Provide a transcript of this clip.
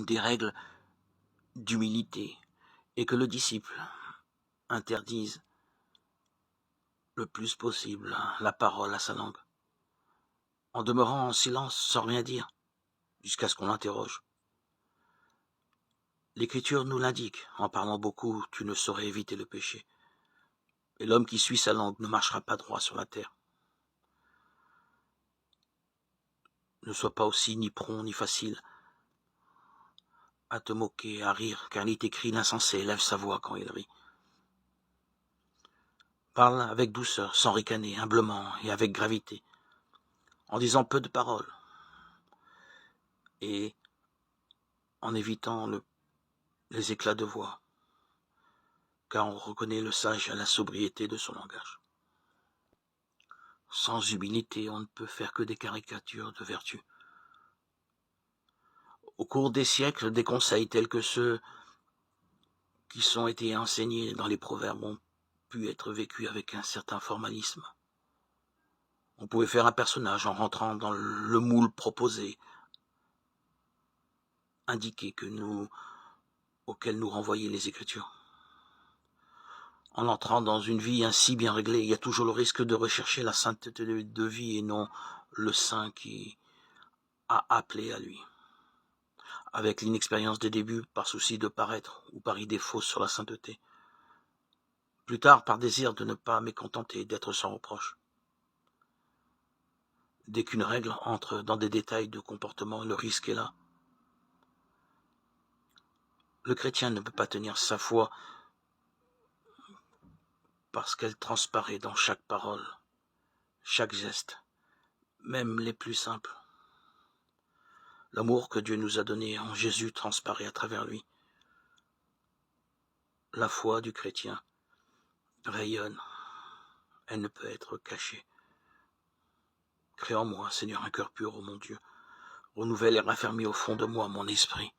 des règles d'humilité et que le disciple interdise le plus possible la parole à sa langue, en demeurant en silence sans rien dire, jusqu'à ce qu'on l'interroge. L'Écriture nous l'indique, en parlant beaucoup, tu ne saurais éviter le péché. Et l'homme qui suit sa langue ne marchera pas droit sur la terre. Ne sois pas aussi ni prompt ni facile à te moquer, à rire, car il est écrit l'insensé lève sa voix quand il rit. Parle avec douceur, sans ricaner, humblement et avec gravité, en disant peu de paroles et en évitant les éclats de voix, car on reconnaît le sage à la sobriété de son langage. Sans humilité, on ne peut faire que des caricatures de vertu. Au cours des siècles, des conseils tels que ceux qui sont été enseignés dans les proverbes ont pu être vécus avec un certain formalisme. On pouvait faire un personnage en rentrant dans le moule proposé, indiqué auquel nous renvoyaient les Écritures. En entrant dans une vie ainsi bien réglée, il y a toujours le risque de rechercher la sainteté de vie et non le saint qui a appelé à lui. Avec l'inexpérience des débuts, par souci de paraître ou par idée fausse sur la sainteté. Plus tard, par désir de ne pas mécontenter, d'être sans reproche. Dès qu'une règle entre dans des détails de comportement, le risque est là. Le chrétien ne peut pas tenir sa foi parce qu'elle transparaît dans chaque parole, chaque geste, même les plus simples. L'amour que Dieu nous a donné en Jésus transparaît à travers lui. La foi du chrétien rayonne, elle ne peut être cachée. Crée en moi, Seigneur, un cœur pur, ô mon Dieu. Renouvelle et raffermis au fond de moi mon esprit.